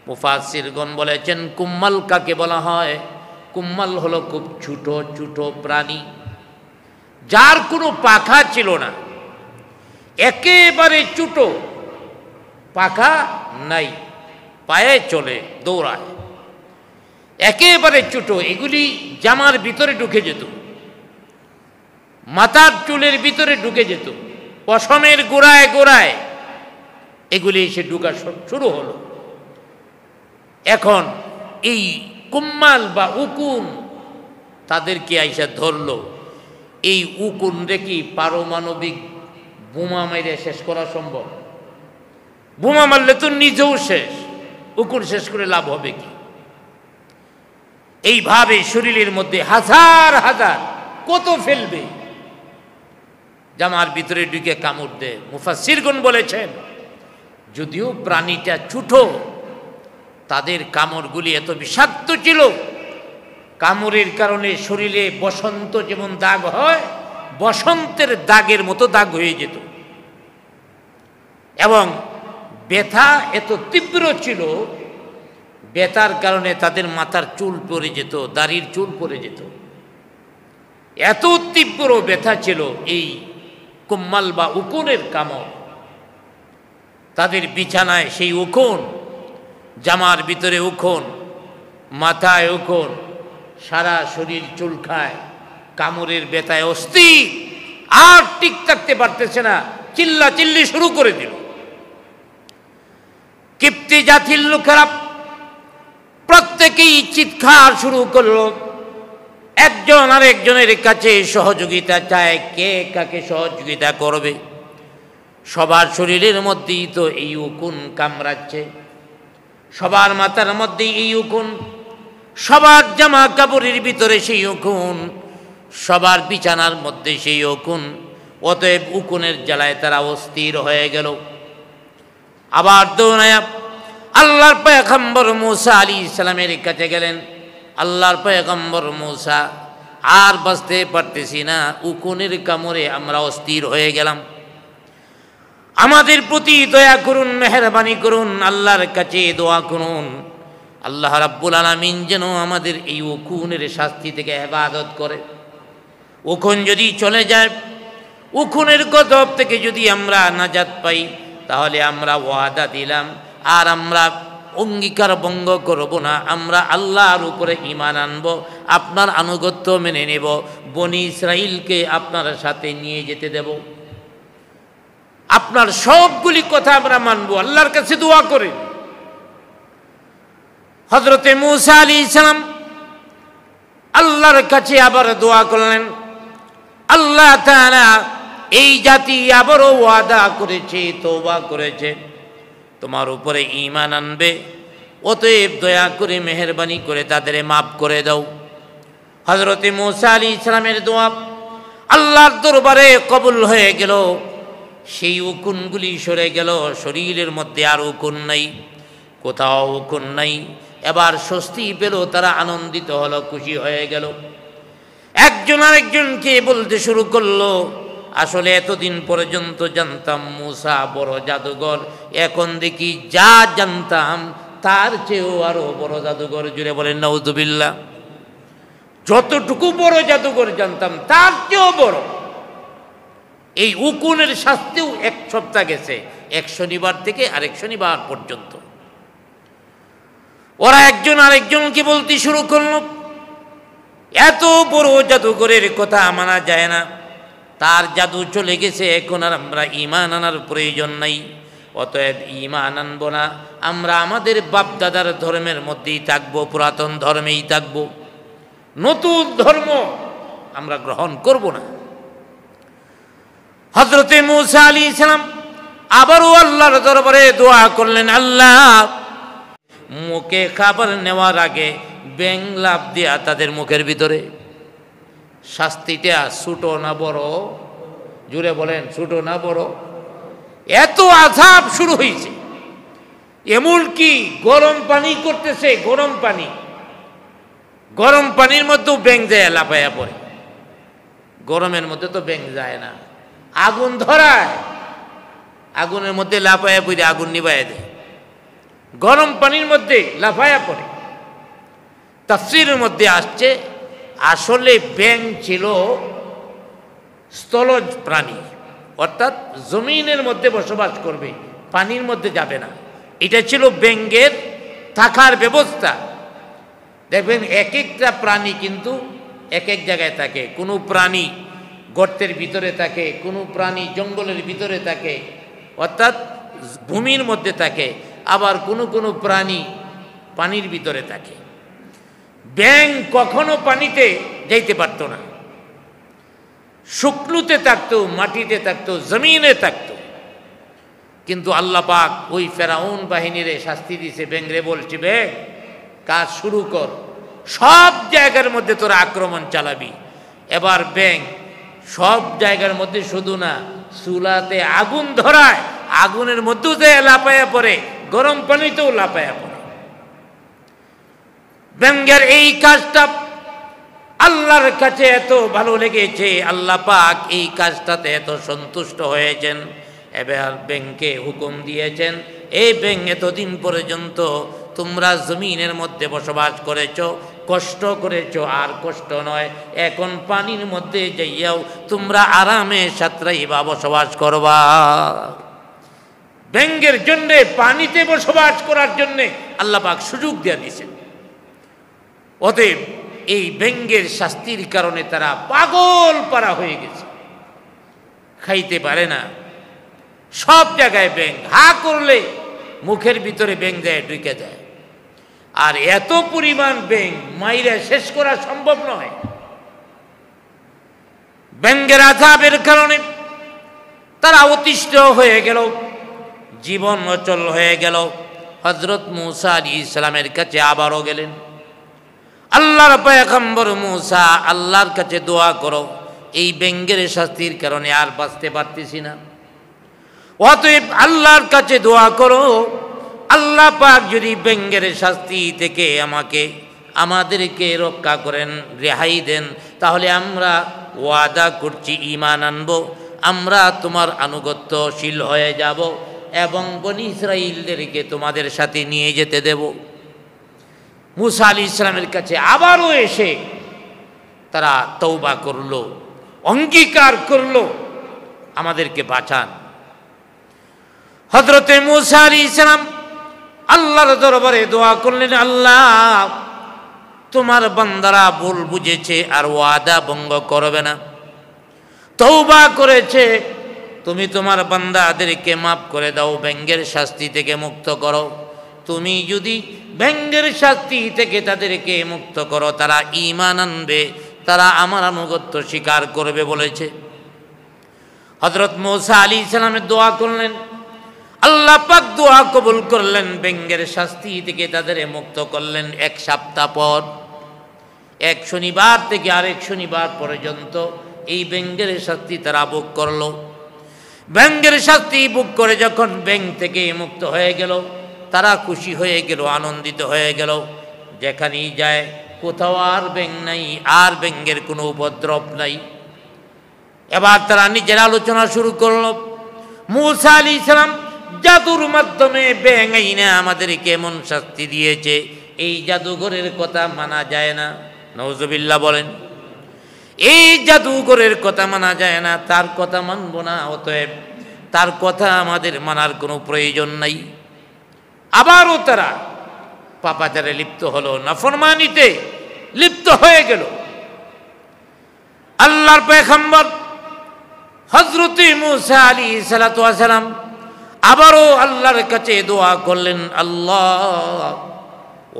মুফাসসিরগণ বলেছেন কুম্মাল কাকে বলা হয়? কুম্মাল হলো খুব ছোট ছোট প্রাণী, যার কোনো পাখা ছিল না, একেবারে ছোট, পাখা নাই, পায়ে চলে, দৌড়ায়, একেবারে ছোট। এগুলি জামার ভিতরে ঢুকে যেত, মাথার চুলের ভিতরে ঢুকে যেত, পশমের গোড়ায় গোড়ায় এগুলি এসে ঢুকা শুরু হলো। এখন এই কুম্মাল বা উকুন তাদেরকে আইসা ধরলো। এই উকুন রেখে পারমাণবিক বোমা মেরে শেষ করা সম্ভব? বোমা মারলে তো নিজেও শেষ, উকুন শেষ করে লাভ হবে কি? এইভাবে শরীরের মধ্যে হাজার হাজার কত ফেলবে, জামার ভিতরে ঢুকে কামড় দেয়। মুফাসসিরগণ বলেছেন যদিও প্রাণীটা ছোট, তাদের কামড়গুলি এত বিষাক্ত ছিল, কামড়ের কারণে শরীরে বসন্ত যেমন দাগ হয়, বসন্তের দাগের মতো দাগ হয়ে যেত। এবং ব্যথা এত তীব্র ছিল, ব্যথার কারণে তাদের মাথার চুল পড়ে যেত, দাড়ির চুল পড়ে যেত। এত তীব্র ব্যথা ছিল এই কুম্মাল বা উকুনের কামড়। তাদের বিছানায় সেই উকুন, জামার ভিতরে উকুন, মাথায় উকুন, সারা শরীর চুলকায়, কামড়ের ব্যথায় অস্থির, আর ঠিক থাকতে পারতেছে না, চিল্লা চিল্লি শুরু করে দিল। কিপ্তি জাতির লোকেরা প্রত্যেকেই চিৎকার শুরু করলো, একজন আরেকজনের কাছে সহযোগিতা চায়, কে কাকে সহযোগিতা করবে। সবার শরীরের মধ্যেই তো এই উকুন কামড়াচ্ছে, সবার মাথার মধ্যে এই উকুন, সবার জামা কাপড়ের ভিতরে সেই উকুন, সবার বিছানার মধ্যে সেই উকুন। অতএব উকুনের জ্বালায় তারা অস্থির হয়ে গেল। আবার দৌড়ায়া আল্লাহর পয়গম্বর মূসা আলাইহিস সালামের কাছে গেলেন। আল্লাহর পয়গম্বর মূসা, আর বাঁচতে পারতেছি না, উকুনের কামড়ে আমরা অস্থির হয়ে গেলাম, আমাদের প্রতি দয়া করুন, মেহেরবানি করুন, আল্লাহর কাছে দোয়া করুন, আল্লাহ রাব্বুল আলামিন যেন আমাদের এই উকুনের শাস্তি থেকে হেফাজত করে। উকুন যদি চলে যায়, উকুনের গজব থেকে যদি আমরা নাজাত পাই, তাহলে আমরা ওয়াদা দিলাম আর আমরা অঙ্গীকার ভঙ্গ করব না, আমরা আল্লাহর উপরে ঈমান আনব, আপনার আনুগত্য মেনে নেব, বনি ইসরাইলকে আপনার সাথে নিয়ে যেতে দেব, আপনার সবগুলি কথা আমরা মানব। আল্লাহর কাছে দোয়া করেন। হযরতে মূসা আলাইহিস সালাম আল্লাহর কাছে আবার দোয়া করলেন। আল্লাহ তাআলা এই জাতি আবারও ওয়াদা করেছে, তওবা করেছে, তোমার উপরে ঈমান আনবে, অতএব দয়া করে মেহেরবানি করে তাদের মাফ করে দাও। হযরতে মূসা আলাইহিস সালামের দোয়া আল্লাহর দরবারে কবুল হয়ে গেল। সেই উকুনগুলি সরে গেল, শরীরের মধ্যে আর উকুন নাই, কোথাও উকুন নাই। এবার স্বস্তি পেল, তারা আনন্দিত হলো, খুশি হয়ে গেল। একজন আরেকজনকে বলতে শুরু করলো, আসলে এতদিন পর্যন্ত জানতাম মূসা বড় জাদুঘর, এখন দেখি যা জানতাম তার চেয়েও আরো বড় জাদুঘর। জুড়ে বলেন নাউযুবিল্লাহ। যতটুকু বড় জাদুঘর জানতাম তার চেয়েও বড়। এই উকুনের শাস্তিও 1 সপ্তাহ গেছে, এক শনিবার থেকে আরেক শনিবার পর্যন্ত। ওরা একজন আরেকজনকে বলতে শুরু করল, এত বড় জাদুঘরের কথা মানা যায় না, তার জাদু চলে গেছে, এখন আর আমরা ঈমান আনার প্রয়োজন নাই, অতএব ঈমান আনবো না, আমরা আমাদের বাপদাদার ধর্মের মধ্যেই থাকবো, পুরাতন ধর্মেই থাকবো, নতুন ধর্ম আমরা গ্রহণ করব না। হযরতে মূসা আলাইহিস সালাম আবারও আল্লাহর দরবারে দোয়া করলেন, আল্লাহ, মুখে খাবার নেওয়ার আগে ব্যাঙ লাফ দিয়া তাদের মুখের ভিতরে। শাস্তিটা ছোট না বড়? জুড়ে বলেন, ছোট না বড়? এত আযাব শুরু হয়েছে, এমনকি গরম পানি করতেছে, গরম পানি, গরম পানির মধ্যেও ব্যাঙ যায় লাফাইয়া পড়ে। গরমের মধ্যে তো ব্যাঙ যায় না, আগুন ধরায়, আগুনের মধ্যে লাফাইয়া পড়ে আগুন নিভাইয়া দেয়, গরম পানির মধ্যে লাফাইয়া পড়ে। তাফসীরের মধ্যে আসছে, আসলে ব্যাঙ ছিল স্থলজ প্রাণী, অর্থাৎ জমিনের মধ্যে বসবাস করবে, পানির মধ্যে যাবে না। এটা ছিল ব্যাঙের থাকার ব্যবস্থা। দেখবেন এক একটা প্রাণী কিন্তু এক এক জায়গায় থাকে। কোনো প্রাণী গর্তের ভিতরে থাকে, কোনো প্রাণী জঙ্গলের ভিতরে থাকে, অর্থাৎ ভূমির মধ্যে থাকে, আবার কোনো কোনো প্রাণী পানির ভিতরে থাকে। ব্যাঙ কখনো পানিতে যাইতে পারতো না, শুকনোতে থাকতো, মাটিতে থাকতো, জমিনে থাকতো। কিন্তু আল্লাহ পাক ওই ফেরাউন বাহিনীরে শাস্তি দিছে, ব্যাঙরে বলছে, ব্যাঙ কাজ শুরু কর, সব জায়গার মধ্যে তোরা আক্রমণ চালাবি। এবার ব্যাঙ সব জায়গার মধ্যে শুধু না, চুলাতে আগুন ধরায়, আগুনের মধ্যেও যায় লাফাইয়া পড়ে, গরম পানিতেও লাফাইয়া পড়ে। ব্যঙ্গের এই কাজটা আল্লাহর কাছে এত ভালো লেগেছে, আল্লাহ পাক এই কাজটাতে এত সন্তুষ্ট হয়েছেন। এবার ব্যাংকে হুকুম দিয়েছেন, এই ব্যাং এতদিন পর্যন্ত তোমরা জমিনের মধ্যে বসবাস করেছো, কষ্ট করেছো, আর কষ্ট নয়, এখন পানির মধ্যে যাইয়াও তোমরা আরামে সাঁতরাইবা বসবাস করবা। ব্যাংকের জন্যে পানিতে বসবাস করার জন্যে আল্লাহ পাক সুযোগ দিয়ে দিয়েছেন। অতএব এই ব্যাঙের শাস্তির কারণে তারা পাগল পারা হয়ে গেছে, খাইতে পারে না, সব জায়গায় ব্যাঙ, হা করলে মুখের ভিতরে ব্যাঙ যায়, ঢুকে যায়। আর এত পরিমাণ ব্যাঙ মাইরা শেষ করা সম্ভব নয়। ব্যাঙের আযাবের কারণে তারা অতিষ্ঠ হয়ে গেল, জীবন অচল হয়ে গেল। হযরত মূসা আলাইহিস সালামের কাছে আবারও গেলেন। আল্লাহর পয়গম্বর মূসা, আল্লাহর কাছে দোয়া করো, এই ব্যাঙের শাস্তির কারণে আর বাঁচতে পারতেছি না। অতএব আল্লাহর কাছে দোয়া করো, আল্লাহ পাক যদি ব্যাঙের শাস্তি থেকে আমাদেরকে রক্ষা করেন, রেহাই দেন, তাহলে আমরা ওয়াদা করছি ঈমান আনবো, আমরা তোমার আনুগত্যশীল হয়ে যাব এবং বনী ইসরাঈলদেরকে তোমাদের সাথে নিয়ে যেতে দেব। মূসা আলাইহিস সালামের কাছে আবারও এসে তারা তওবা করলো, অঙ্গীকার করলো, আমাদেরকে বাঁচান। হযরতে মূসা আলাইহিস সালাম আল্লাহর দরবারে দোয়া করলেন, আল্লাহ তোমার বান্দারা ভুল বুঝেছে, আর ওয়াদা ভঙ্গ করবে না, তওবা করেছে, তুমি তোমার বান্দাদেরকে মাফ করে দাও, ব্যাঙের শাস্তি থেকে মুক্ত করো। তুমি যদি ব্যাঙের শাস্তি থেকে তাদেরকে মুক্ত করো, তারা ঈমান আনবে, তারা আমার আনুগত্য স্বীকার করবে বলেছে। হযরত মূসা আলাইহিস সালামের দোয়া করলেন, আল্লাহ পাক দোয়া কবুল করলেন, ব্যাঙের শাস্তি থেকে তাদের মুক্ত করলেন। এক সপ্তাহ পর, এক শনিবার থেকে আরেক শনিবার পর্যন্ত এই ব্যাঙের শাস্তি তারা ভোগ করলো। ব্যাঙের শাস্তি ভোগ করে যখন ব্যাঙ থেকে মুক্ত হয়ে গেল, তারা খুশি হয়ে গেল, আনন্দিত হয়ে গেল। যেখানেই যায় কোথাও আর ব্যাঙ নাই, আর ব্যাঙের কোনো উপদ্রব নাই। এবার তারা নিজের আলোচনা শুরু করল, মূসা আলাইহিস সালাম জাদুর মাধ্যমে ব্যাঙ আইনা আমাদেরকে এমন শাস্তি দিয়েছে, এই জাদুঘরের কথা মানা যায় না। নাউজুবিল্লাহ বলেন, এই জাদুঘরের কথা মানা যায় না, তার কথা মানব না, অতএব তার কথা আমাদের মানার কোনো প্রয়োজন নাই। আবারও তারা পাপাচারে লিপ্ত হলো, নাফরমানিতে লিপ্ত হয়ে গেল। আল্লাহর পয়গম্বর হযরতে মূসা আলাইহিস সালাতু ওয়াস সালাম আবারও আল্লাহর কাছে দোয়া করলেন, আল্লাহ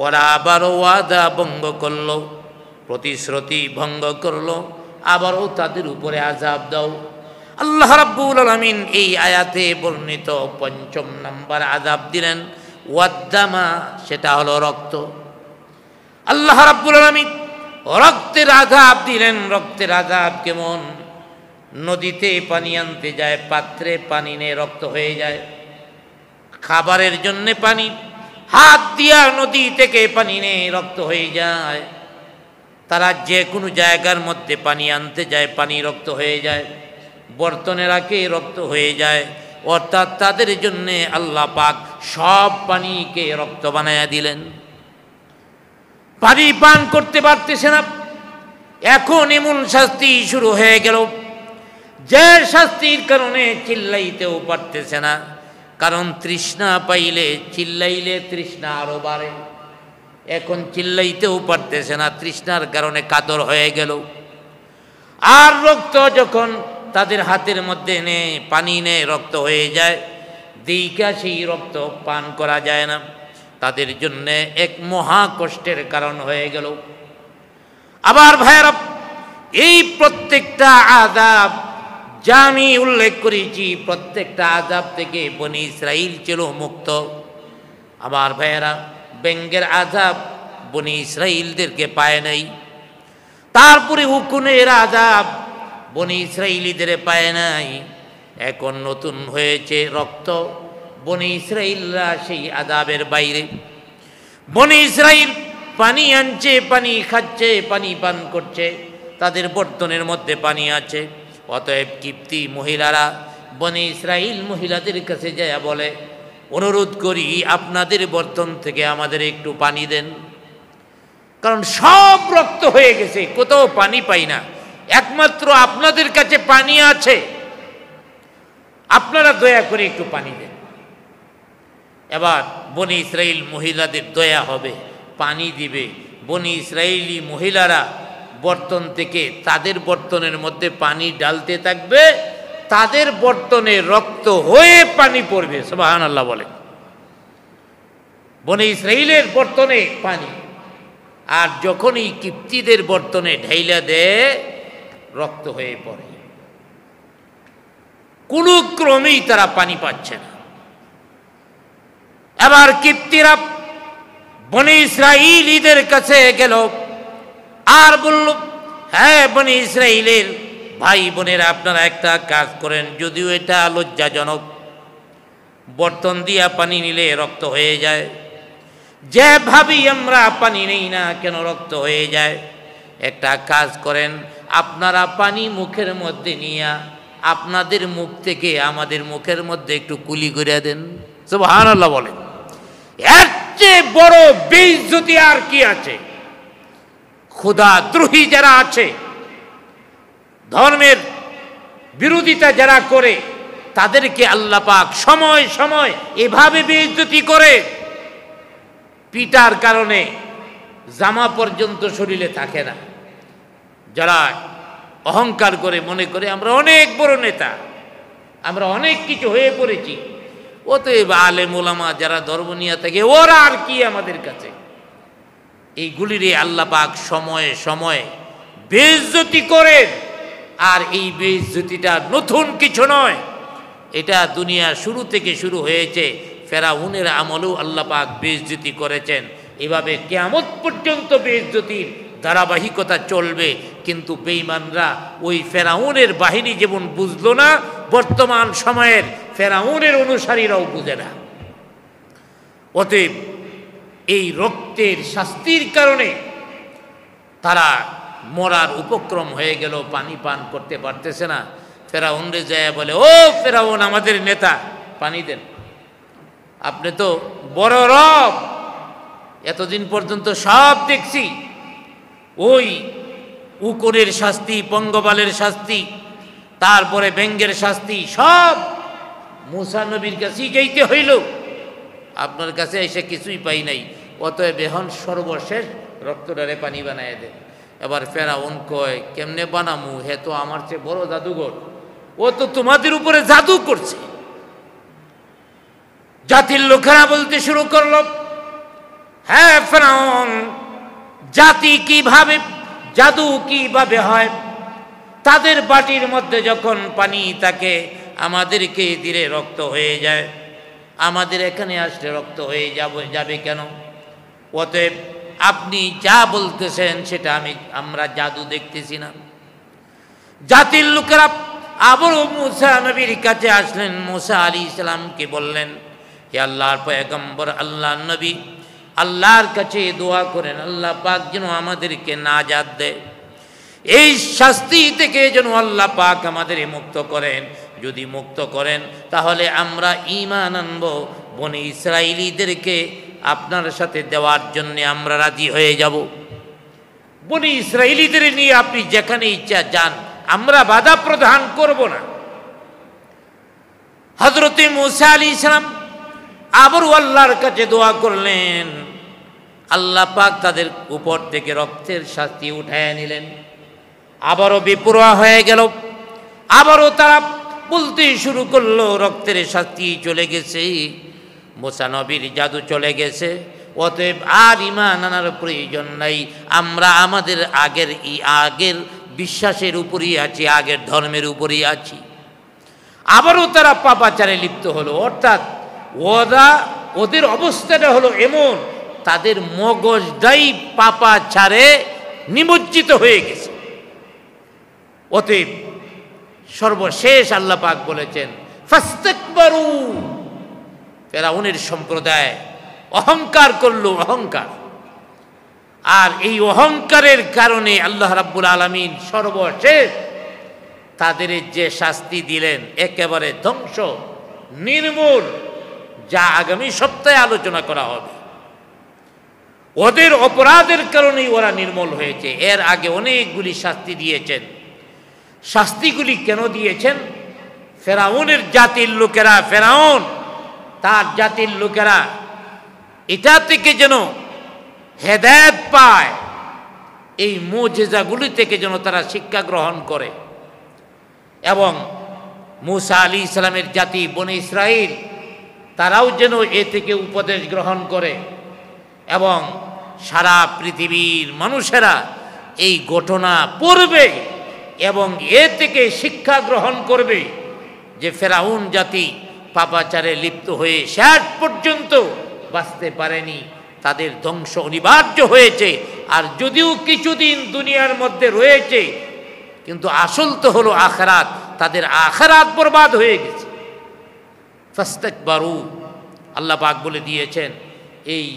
ওরা আবারও ওয়াদা ভঙ্গ করলো, প্রতিশ্রুতি ভঙ্গ করলো, আবারও তাদের উপরে আযাব দাও। আল্লাহ রাব্বুল আলামিন এই আয়াতে বর্ণিত ৫ম নাম্বার আযাব দিলেন, ওয়াদ্দামা, সেটা হলো রক্ত। আল্লাহ রাব্বুল আলামিন রক্তের আযাব দিলেন। রক্তের আযাব কেমন? নদীতে পানি আনতে যায়, পাত্রে পানি নিয়ে রক্ত হয়ে যায়। খাবারের জন্য পানি, হাত দিয়া নদী থেকে পানি নিয়ে রক্ত হয়ে যায়। তারা যে কোনো জায়গার মধ্যে পানি আনতে যায়, পানি রক্ত হয়ে যায়। বর্তনে রাখে রক্ত হয়ে যায়। অর্থাৎ তাদের জন্যে আল্লাহ পাক সব পানিকে রক্ত বানায়া দিলেন। পানি পান করতে পারতেছে না। এখন এমন শাস্তি শুরু হয়ে গেল, যে শাস্তির কারণে চিল্লাইতেও পারতেছে না। কারণ তৃষ্ণা পাইলে, চিল্লাইলে তৃষ্ণা আরো বাড়ে। এখন চিল্লাইতেও পারতেছে না, তৃষ্ণার কারণে কাতর হয়ে গেল। আর রক্ত যখন তাদের হাতের মধ্যে পানি রক্ত হয়ে যায়, দিকা সেই রক্ত পান করা যায় না। তাদের জন্য এক মহা কষ্টের কারণ হয়ে গেল। আবার ভাইরা, এই প্রত্যেকটা আযাব যা আমি উল্লেখ করেছি, প্রত্যেকটা আযাব থেকে বনী ইসরাইল ছিল মুক্ত। আবার ভাইরা, ব্যাঙের আযাব বনী ইসরাইলদেরকে পায় নাই। তারপরে উকুনের আযাব বনী ইসরাইলীদের পায় নাই। এখন নতুন হয়েছে রক্ত। বনী ইসরাইলরা সেই আযাবের বাইরে। বনী ইসরাইল পানি আনছে, পানি খাচ্ছে, পানি পান করছে, তাদের বর্তনের মধ্যে পানি আছে। অতএব কিপ্তি মহিলারা বনি ইসরাইল মহিলাদের কাছে যায় বলে, অনুরোধ করি আপনাদের বর্তন থেকে আমাদের একটু পানি দেন, কারণ সব রক্ত হয়ে গেছে, কোথাও পানি পাই না, একমাত্র আপনাদের কাছে পানি আছে, আপনারা দয়া করে একটু পানি দেন। এবার বনি ইসরাইল মহিলাদের দয়া হবে, পানি দিবে। বনি ইসরাইলি মহিলারা বর্তন থেকে তাদের বর্তনের মধ্যে পানি ডালতে থাকবে, তাদের বর্তনে রক্ত হয়ে পানি পড়বে। সুবহানাল্লাহ বলে। বনি ইসরাইলের বর্তনে পানি, আর যখনই কিপ্তিদের বর্তনে ঢাইলা দেয় রক্ত হয়ে পড়ে, কোনো ক্রমেই তারা পানি পাচ্ছে না। এবার কিপ্তিরা বনি ইসরাইলীদের কাছে গেল আর বলল, হ্যাঁ বনি ইসরাইলের ভাই বোনেরা, আপনারা একটা কাজ করেন, যদিও এটা লজ্জাজনক, বর্তন দিয়া পানি নিলে রক্ত হয়ে যায়, যে ভাবি আমরা পানি নেই না কেন রক্ত হয়ে যায়, একটা কাজ করেন, আপনারা পানি মুখের মধ্যে নিয়া আপনাদের মুখ থেকে আমাদের মুখের মধ্যে একটু কুলি করে দেন। সুবহানাল্লাহ বলেন। এর চেয়ে বড় বেইজ্জতি আর কি আছে? খোদা দ্রোহী যারা আছে, ধর্মের বিরোধিতা যারা করে, তাদেরকে আল্লাহ পাক সময় সময় এভাবে বেইজ্জতি করে, পিটার কারণে জামা পর্যন্ত শরীরে থাকে না। যারা অহংকার করে মনে করে আমরা অনেক বড় নেতা, আমরা অনেক কিছু হয়ে পড়েছি, অতএব আলেম ওলামা যারা ধর্ম নিয়ে থাকে ওরা আর কি আমাদের কাছে, এইগুলিরে আল্লাহ পাক সময়ে সময়ে বেইজ্জতি করে। আর এই বেইজ্জতিটা নতুন কিছু নয়, এটা দুনিয়া শুরু থেকে শুরু হয়েছে। ফেরাউনের আমলেও আল্লাহ পাক বেইজ্জতি করেছেন, এভাবে কিয়ামত পর্যন্ত বেইজ্জতির ধারাবাহিকতা চলবে। কিন্তু বেঈমানরা ওই ফেরাউনের বাহিনী যেমন বুঝলো না, বর্তমান সময়ের ফেরাউনের অনুসারীরাও বুঝে না। অতএব এই রক্তের শাস্তির কারণে তারা মরার উপক্রম হয়ে গেল, পানি পান করতে পারতেছে না। ফেরাউন রে যায় বলে, ও ফেরাউন আমাদের নেতা, পানি দেন, আপনি তো বড় রব, এতদিন পর্যন্ত সব দেখছি, ওই উকুনের শাস্তি, পঙ্গপালের শাস্তি, তারপরে ব্যঙ্গের শাস্তি, সব মুসা নবীর কাছেই যাইতে হইল, আপনার কাছে এসে কিছুই পাই নাই। অতএব এখন সর্বশেষ রক্তটারে পানি বানায় দেন। এবার ফেরাউন কয়, কেমনে বানামু, হে তো আমার চেয়ে বড় জাদুঘর, ও তো তোমাদের উপরে জাদু করছে। জাতির লোকেরা বলতে শুরু করল, হ্যাঁ ফেরাউন, জাতি কিভাবে, জাদু কিভাবে হয়, তাদের বাটির মধ্যে যখন পানি থাকে আমাদেরকে দিলে রক্ত হয়ে যায়, আমাদের এখানে আসলে রক্ত হয়ে যাবে কেন? অতএব আপনি যা বলতেছেন সেটা আমরা জাদু দেখতেছি না। জাতির লোকেরা আবার মুসা নবীর কাছে আসলেন, মুসা আলাইহিস সালামকে বললেন, হে আল্লাহর পয়গম্বর, আল্লাহর নবী, আল্লাহর কাছে দোয়া করেন আল্লাহ পাক যেন আমাদেরকে নাজাত দেয়, এই শাস্তি থেকে যেন আল্লাহ পাক আমাদের মুক্ত করেন। যদি মুক্ত করেন তাহলে আমরা ঈমান আনব, বনি ইসরাইলীদেরকে আপনার সাথে দেওয়ার জন্য আমরা রাজি হয়ে যাব। বনি ইসরাইলীদের নিয়ে আপনি যেখানে ইচ্ছা যান, আমরা বাধা প্রদান করব না। হযরতে মুসা আলাইহিস সালাম আবার আল্লাহর কাছে দোয়া করলেন, আল্লাহ পাক তাদের উপর থেকে রক্তের শাস্তি উঠায় নিলেন। আবারও বেপরোয়া হয়ে গেল, আবারও তারা বলতে শুরু করলো, রক্তের শাস্তি চলে গেছে, মুসা নবীর জাদু চলে গেছে, অতএব আর ঈমান আনার প্রয়োজন নাই, আমরা আমাদের আগের বিশ্বাসের উপরই আছি, আগের ধর্মের উপরই আছি। আবারও তারা পাপাচারে লিপ্ত হলো, অর্থাৎ ওদের অবস্থাটা হলো এমন, তাদের মগজটাই পাপাচারে নিমজ্জিত হয়ে গেছে। অতএব সর্বশেষ আল্লাহ পাক বলেছেন, ফাস্তাকবারু, ফেরাউনের সম্প্রদায় অহংকার করলো, অহংকার। আর এই অহংকারের কারণে আল্লাহ রাব্বুল আলামিন সর্বশেষ তাদের যে শাস্তি দিলেন একেবারে ধ্বংস নির্মূল, যা আগামী সপ্তাহে আলোচনা করা হবে। ওদের অপরাধের কারণেই ওরা নির্মূল হয়েছে। এর আগে অনেকগুলি শাস্তি দিয়েছেন। শাস্তিগুলি কেন দিয়েছেন? ফেরাউনের জাতির লোকেরা, ফেরাউন তার জাতির লোকেরা এটা থেকে যেন হেদায়েত পায়, এই মুজিজাগুলি থেকে যেন তারা শিক্ষা গ্রহণ করে, এবং মূসা আলাইহিস সালামের জাতি বনী ইসরাইল তারাও যেন এ থেকে উপদেশ গ্রহণ করে, এবং সারা পৃথিবীর মানুষেরা এই ঘটনা পড়বে এবং এ থেকে শিক্ষা গ্রহণ করবে যে ফেরাউন জাতি পাপাচারে লিপ্ত হয়ে শেষ পর্যন্ত বাঁচতে পারেনি, তাদের ধ্বংস অনিবার্য হয়েছে। আর যদিও কিছুদিন দুনিয়ার মধ্যে রয়েছে, কিন্তু আসল তো হলো আখিরাত, তাদের আখিরাত বরবাদ হয়ে গেছে। ফাস্তাকবারু, আল্লাহ পাক বলে দিয়েছেন এই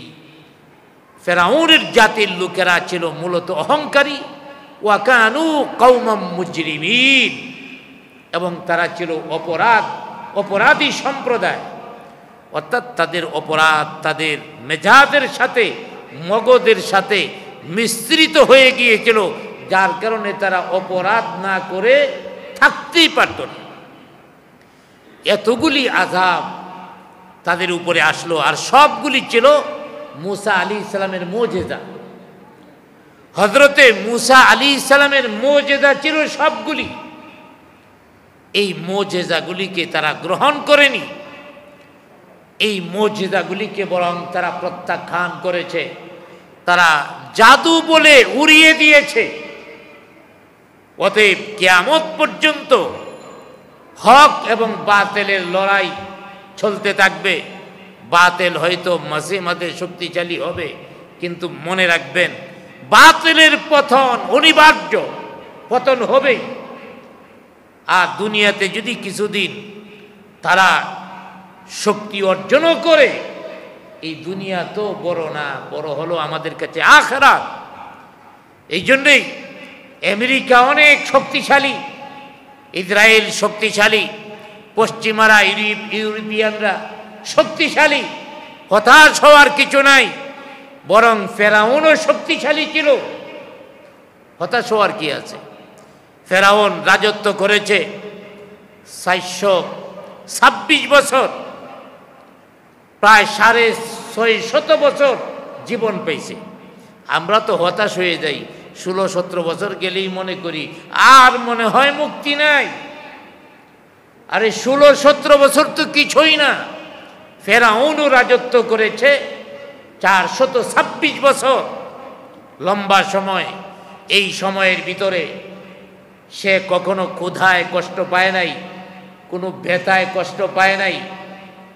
ফেরাউনের জাতির লোকেরা ছিল মূলত অহংকারী, ওয়া কানু কওমান মুজরিমিন, এবং তারা ছিল অপরাধী সম্প্রদায়। অর্থাৎ তাদের অপরাধ তাদের মেজাজের সাথে মগজের সাথে মিশ্রিত হয়ে গিয়েছিল, যার কারণে তারা অপরাধ না করে থাকতেই পারত না। এতগুলি আযাব তাদের উপরে আসলো, আর সবগুলি ছিল মূসা আলাইহিস সালামের মুজিজা। হযরতে মূসা আলাইহিস সালামের মুজিজা ছিল সবগুলি। এই মুজিজাগুলিকে তারা গ্রহণ করেনি, এই মুজিজাগুলিকে বরং তারা প্রত্যাখ্যান করেছে, তারা জাদু বলে উড়িয়ে দিয়েছে। অতএব কিয়ামত পর্যন্ত হক এবং বাতিলের লড়াই চলতে থাকবে। বাতিল হয়তো মাঝে মাঝে শক্তিশালী হবে, কিন্তু মনে রাখবেন বাতিলের পতন অনিবার্য, পতন হবেই। আর দুনিয়াতে যদি কিছুদিন তারা শক্তি অর্জনও করে, এই দুনিয়া তো বড় না, বড় হলো আমাদের কাছে আখিরাত। এই জন্যই আমেরিকা অনেক শক্তিশালী, ইসরায়েল শক্তিশালী, পশ্চিমারা ইউরোপিয়ানরা শক্তিশালী। হতাশ হওয়ার কিছু নাই, বরং ফেরাউনও শক্তিশালী ছিল, হতাশ হওয়ার কি আছে? ফেরাউন রাজত্ব করেছে 426 বছর, প্রায় 650 বছর জীবন পেয়েছে। আমরা তো হতাশ হয়ে যাই, 16-17 বছর গেলেই মনে করি আর মনে হয় মুক্তি নাই। আরে 16-17 বছর তো কিছুই না। ফেরাউনও রাজত্ব করেছে 426 বছর, লম্বা সময়। এই সময়ের ভিতরে সে কখনো ক্ষুধায় কষ্ট পায় নাই, কোনো ব্যথায় কষ্ট পায় নাই,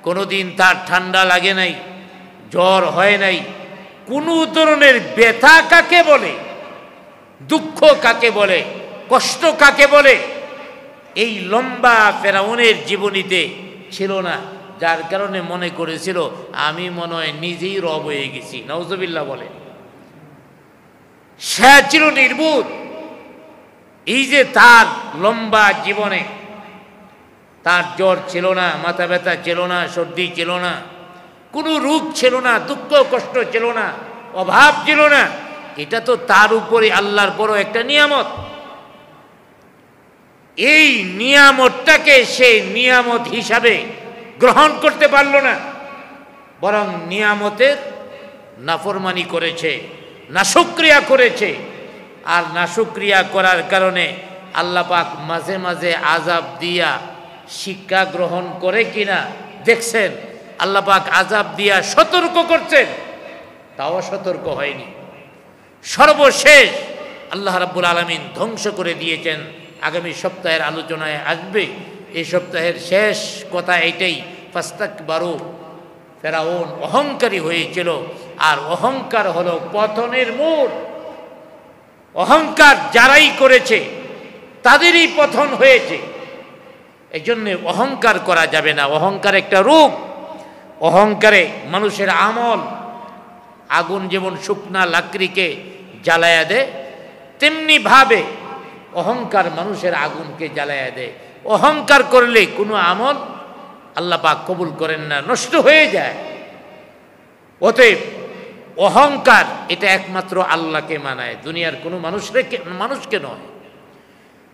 কোনো দিন তার ঠান্ডা লাগে নাই, জ্বর হয় নাই। কোনো ধরনের ব্যথা কাকে বলে, দুঃখ কাকে বলে, কষ্ট কাকে বলে, এই লম্বা ফেরাউনের জীবনীতে ছিল না। যার কারণে মনে করেছিল আমি মনে হয় নিজেই রব হয়ে গেছি। নাউজুবিল্লাহ বলে। সে ছিল নির্বুধ। এই যে তার লম্বা জীবনে তার জ্বর ছিল না, মাথা ব্যথা ছিল না, সর্দি ছিল না, কোনো রোগ ছিল না, দুঃখ কষ্ট ছিল না, অভাব ছিল না। এটা তো তার উপরে আল্লাহর বড় একটা নিয়ামত। এই নিয়ামতটাকে সে নিয়ামত হিসাবে গ্রহণ করতে পারল না, বরং নিয়ামতের নাফরমানি করেছে, নাশুকরিয়া করেছে। আর নাশুকরিয়া করার কারণে আল্লাহ পাক মাঝে মাঝে আযাব দিয়া শিক্ষা গ্রহণ করে কিনা দেখছেন। আল্লাহ পাক আযাব দিয়া সতর্ক করছেন, তাও সতর্ক হয়নি। সর্বশেষ আল্লাহ রাব্বুল আলামিন ধ্বংস করে দিয়েছেন। আগামী সপ্তাহের আলোচনায় আসবে। এই সপ্তাহের শেষ কথা এইটাই, ফাস্তাকবারু, ফেরাউন অহংকারী হয়েছিল। আর অহংকার হলো পতনের মূল। অহংকার যারাই করেছে তাদেরই পতন হয়েছে। এই জন্যে অহংকার করা যাবে না। অহংকার একটা রোগ। অহংকারে মানুষের আমল আগুন যেমন শুকনা লাকড়িকে জ্বালায়া দেয়, তেমনি ভাবে অহংকার মানুষের আগুনকে জ্বালায়া দেয়। অহংকার করলে কোনো আমল আল্লাহ পাক কবুল করেন না, নষ্ট হয়ে যায়। অতএব অহংকার এটা একমাত্র আল্লাহকে মানায়, দুনিয়ার কোনো মানুষকে নয়।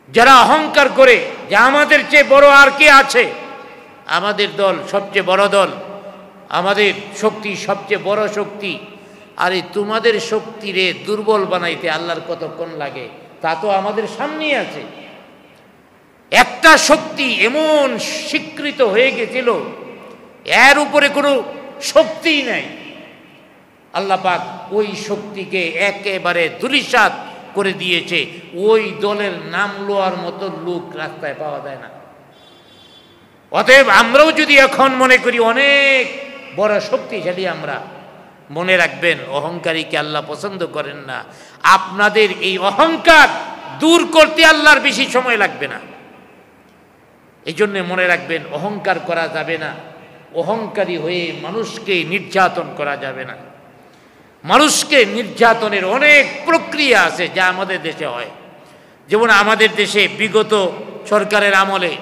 যারা অহংকার করে যে আমাদের চেয়ে বড় আর কে আছে, আমাদের দল সবচেয়ে বড় দল, আমাদের শক্তি সবচেয়ে বড় শক্তি, আরে তোমাদের শক্তিরে দুর্বল বানাইতে আল্লাহর কতক্ষণ লাগে, তা তো আমাদের সামনেই আছে। একটা শক্তি এমন স্বীকৃত হয়ে গেছিল, এর উপরে কোনো শক্তিই নাই। আল্লাহ পাক ওই শক্তিকে একেবারে ধূলিসাৎ করে দিয়েছে। ওই দলের নাম লওয়ার মতো লোক রাস্তায় পাওয়া যায় না। অতএব আমরাও যদি এখন মনে করি অনেক বড় শক্তিশালী, আমরা মনে রাখবেন অহংকারীকে আল্লাহ পছন্দ করেন না। আপনাদের এই অহংকার দূর করতে আল্লাহর বেশি সময় লাগবে না। এই জন্যে মনে রাখবেন অহংকার করা যাবে না। অহংকারী হয়ে মানুষকে নির্যাতন করা যাবে না। মানুষকে নির্যাতনের অনেক প্রক্রিয়া আছে যা আমাদের দেশে হয়। যেমন আমাদের দেশে বিগত সরকারের আমলে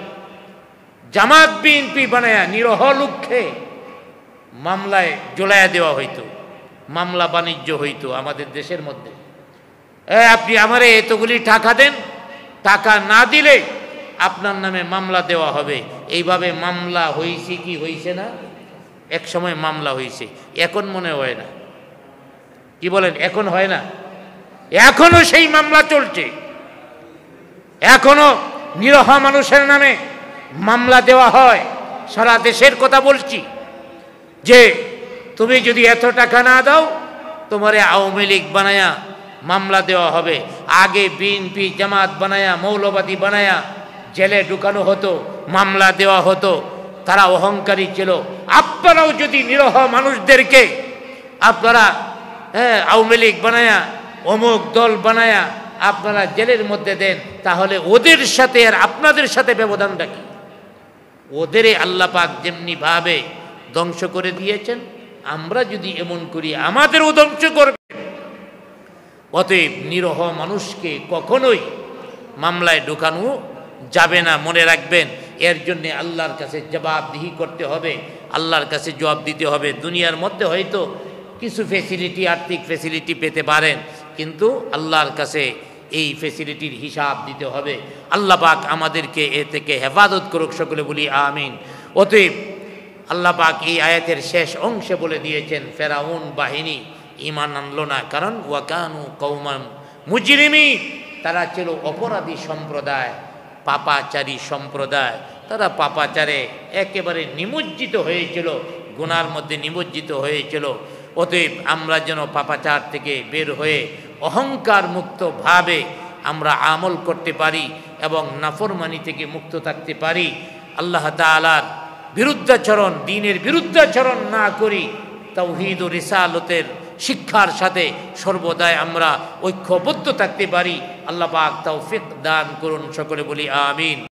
জামাত বিএনপি বানায়া নিরহ লোককে মামলায় জোলায়া দেওয়া হইতো, মামলা বাণিজ্য হইতো আমাদের দেশের মধ্যে। আপনি আমারে এতগুলি টাকা দেন, টাকা না দিলে আপনার নামে মামলা দেওয়া হবে। এইভাবে মামলা হয়েছে কি হয়েছে না? এক সময় মামলা হয়েছে, এখন মনে হয় না। কি বলেন? এখন হয় না? এখনো সেই মামলা চলছে। এখনো নিরহ মানুষের নামে মামলা দেওয়া হয়। সারা দেশের কথা বলছি, যে তুমি যদি এত টাকা না দাও তোমারে আওয়ামী লীগ বানায়া মামলা দেওয়া হবে। আগে বিএনপি জামাত বানায়া মৌলবাদী বানায়া জেলে ঢুকানো হতো, মামলা দেওয়া হতো। তারা অহংকারী ছিল। আপনারাও যদি নিরহ মানুষদেরকে আপনারা আওয়ামী লীগ বানায়া অমুক দল বানায়া আপনারা জেলের মধ্যে দেন, তাহলে ওদের সাথে আর আপনাদের সাথে ব্যবধানটা কি? ওদের আল্লাহ পাক যেমনি ভাবে ধ্বংস করে দিয়েছেন, আমরা যদি এমন করি আমাদেরও ধ্বংস করবে। অতএব নিরহ মানুষকে কখনোই মামলায় ঢোকানো যাবে না, মনে রাখবেন। এর জন্য আল্লাহর কাছে জবাবদিহি করতে হবে, আল্লাহর কাছে জবাব দিতে হবে। দুনিয়ার মধ্যে হয়তো কিছু ফেসিলিটি, আর্থিক ফেসিলিটি পেতে পারেন, কিন্তু আল্লাহর কাছে এই ফেসিলিটির হিসাব দিতে হবে। আল্লাহ পাক আমাদেরকে এ থেকে হেফাজত করুক, সকলে বলি আমিন। অতএব আল্লাহ পাক এই আয়াতের শেষ অংশে বলে দিয়েছেন, ফেরাউন বাহিনী ঈমান আনলো না, কারণ ওয়াকানু কওমান মুজরিমিন, তারা ছিল অপরাধী সম্প্রদায়, পাপাচারী সম্প্রদায়। তারা পাপাচারে একেবারে নিমজ্জিত হয়েছিল, গুনার মধ্যে নিমজ্জিত হয়েছিল। অতএব আমরা যেন পাপাচার থেকে বের হয়ে অহংকার মুক্তভাবে আমরা আমল করতে পারি এবং নাফরমানি থেকে মুক্ত থাকতে পারি। আল্লাহ তাআলার বিরুদ্ধাচরণ, দ্বীনের বিরুদ্ধাচরণ না করি, তাওহীদ ও রিসালতের শিক্ষার সাথে সর্বদাই আমরা ঐক্যবদ্ধ থাকতে পারি। আল্লাহ পাক তৌফিক দান করুন, সকলে বলি আমিন।